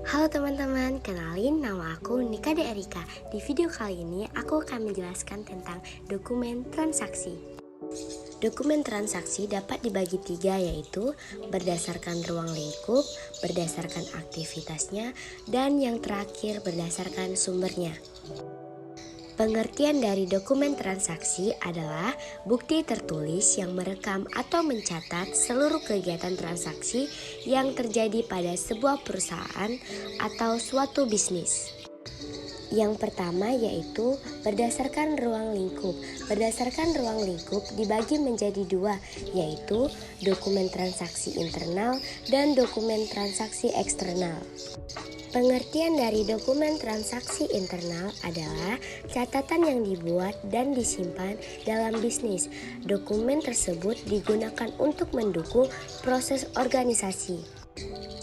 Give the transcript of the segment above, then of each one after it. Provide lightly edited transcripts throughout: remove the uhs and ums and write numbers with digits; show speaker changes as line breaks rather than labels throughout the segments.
Halo teman-teman, kenalin nama aku Nika De Erika. Di video kali ini aku akan menjelaskan tentang dokumen transaksi. Dokumen transaksi dapat dibagi tiga, yaitu berdasarkan ruang lingkup, berdasarkan aktivitasnya, dan yang terakhir berdasarkan sumbernya. Pengertian dari dokumen transaksi adalah bukti tertulis yang merekam atau mencatat seluruh kegiatan transaksi yang terjadi pada sebuah perusahaan atau suatu bisnis. Yang pertama yaitu berdasarkan ruang lingkup. Berdasarkan ruang lingkup dibagi menjadi dua, yaitu dokumen transaksi internal dan dokumen transaksi eksternal. Pengertian dari dokumen transaksi internal adalah catatan yang dibuat dan disimpan dalam bisnis. Dokumen tersebut digunakan untuk mendukung proses organisasi.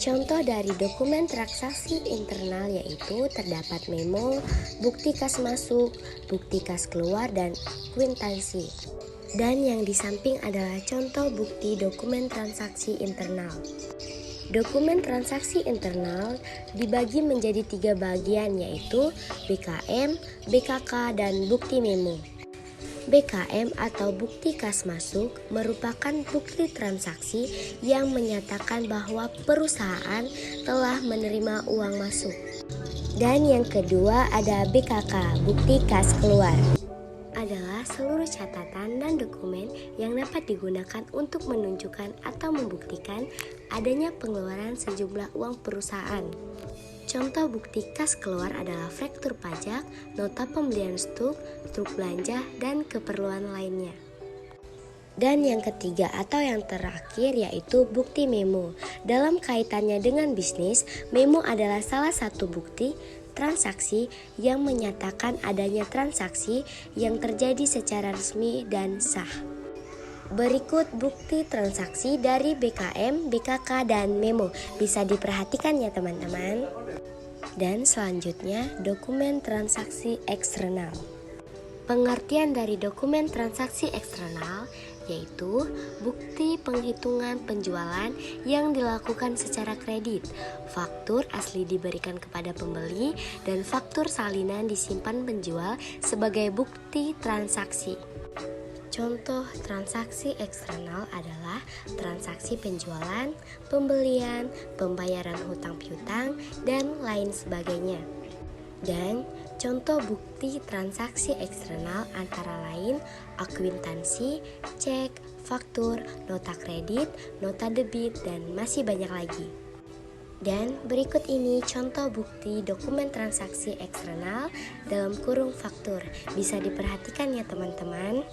Contoh dari dokumen transaksi internal yaitu terdapat memo, bukti kas masuk, bukti kas keluar, dan kwitansi. Dan yang di samping adalah contoh bukti dokumen transaksi internal. Dokumen transaksi internal dibagi menjadi tiga bagian, yaitu BKM, BKK, dan bukti memo. BKM atau bukti kas masuk merupakan bukti transaksi yang menyatakan bahwa perusahaan telah menerima uang masuk. Dan yang kedua ada BKK, bukti kas keluar. Adalah seluruh catatan dan dokumen yang dapat digunakan untuk menunjukkan atau membuktikan adanya pengeluaran sejumlah uang perusahaan. Contoh bukti kas keluar adalah faktur pajak, nota pembelian stok belanja, dan keperluan lainnya. Dan yang ketiga atau yang terakhir yaitu bukti memo. Dalam kaitannya dengan bisnis, memo adalah salah satu bukti transaksi yang menyatakan adanya transaksi yang terjadi secara resmi dan sah. Berikut bukti transaksi dari BKM, BKK, dan memo. Bisa diperhatikan ya teman-teman. Dan selanjutnya dokumen transaksi eksternal. Pengertian dari dokumen transaksi eksternal yaitu bukti penghitungan penjualan yang dilakukan secara kredit. Faktur asli diberikan kepada pembeli dan faktur salinan disimpan penjual sebagai bukti transaksi. Contoh transaksi eksternal adalah transaksi penjualan, pembelian, pembayaran hutang piutang, dan lain sebagainya. Dan contoh bukti transaksi eksternal antara lain akwitansi, cek, faktur, nota kredit, nota debit, dan masih banyak lagi. Dan berikut ini contoh bukti dokumen transaksi eksternal dalam kurung faktur. Bisa diperhatikan ya teman-teman.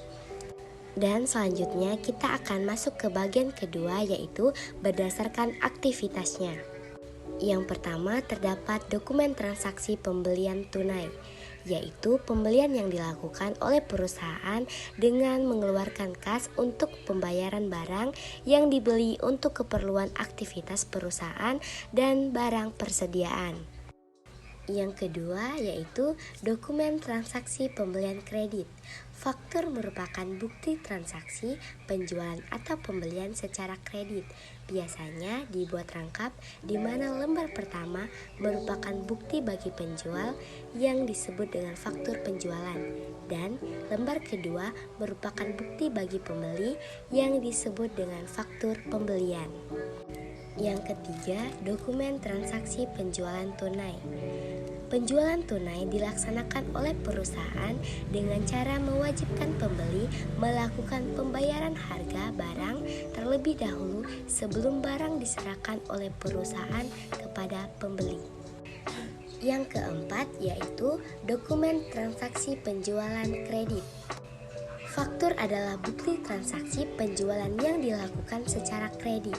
Dan selanjutnya kita akan masuk ke bagian kedua yaitu berdasarkan aktivitasnya. Yang pertama terdapat dokumen transaksi pembelian tunai, yaitu pembelian yang dilakukan oleh perusahaan dengan mengeluarkan kas untuk pembayaran barang yang dibeli untuk keperluan aktivitas perusahaan dan barang persediaan. Yang kedua yaitu dokumen transaksi pembelian kredit. Faktur merupakan bukti transaksi penjualan atau pembelian secara kredit. Biasanya dibuat rangkap di mana lembar pertama merupakan bukti bagi penjual yang disebut dengan faktur penjualan dan lembar kedua merupakan bukti bagi pembeli yang disebut dengan faktur pembelian. Yang ketiga, dokumen transaksi penjualan tunai. Penjualan tunai dilaksanakan oleh perusahaan dengan cara mewajibkan pembeli melakukan pembayaran harga barang terlebih dahulu sebelum barang diserahkan oleh perusahaan kepada pembeli. Yang keempat yaitu dokumen transaksi penjualan kredit. Faktur adalah bukti transaksi penjualan yang dilakukan secara kredit.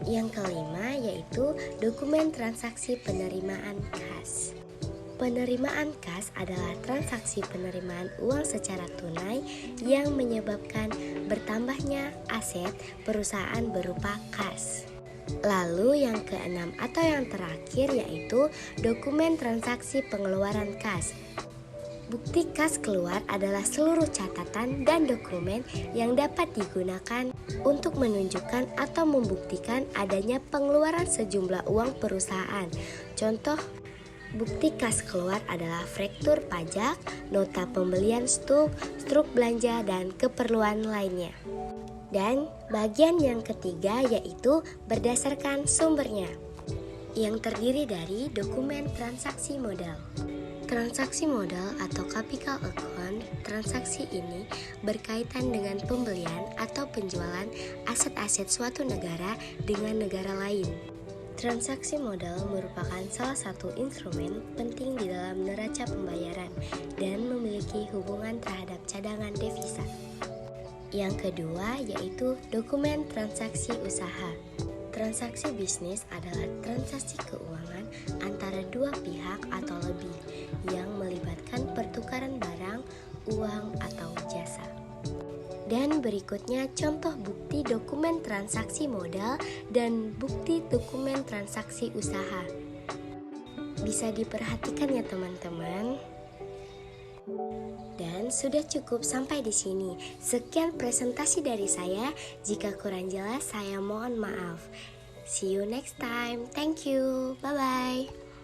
Yang kelima yaitu dokumen transaksi penerimaan kas. Penerimaan kas adalah transaksi penerimaan uang secara tunai yang menyebabkan bertambahnya aset perusahaan berupa kas. Lalu yang keenam atau yang terakhir yaitu dokumen transaksi pengeluaran kas. Bukti kas keluar adalah seluruh catatan dan dokumen yang dapat digunakan untuk menunjukkan atau membuktikan adanya pengeluaran sejumlah uang perusahaan. Contoh, bukti kas keluar adalah faktur pajak, nota pembelian stuk belanja, dan keperluan lainnya. Dan bagian yang ketiga yaitu berdasarkan sumbernya, yang terdiri dari dokumen transaksi modal. Transaksi modal atau capital account, transaksi ini berkaitan dengan pembelian atau penjualan aset-aset suatu negara dengan negara lain. Transaksi modal merupakan salah satu instrumen penting di dalam neraca pembayaran dan memiliki hubungan terhadap cadangan devisa. Yang kedua yaitu dokumen transaksi usaha. Transaksi bisnis adalah transaksi keuangan antara dua pihak atau lebih yang melibatkan pertukaran barang, uang, atau jasa. Dan berikutnya contoh bukti dokumen transaksi modal dan bukti dokumen transaksi usaha. Bisa diperhatikan ya teman-teman. Dan sudah cukup sampai di sini. Sekian presentasi dari saya. Jika kurang jelas, saya mohon maaf. See you next time. Thank you. Bye-bye.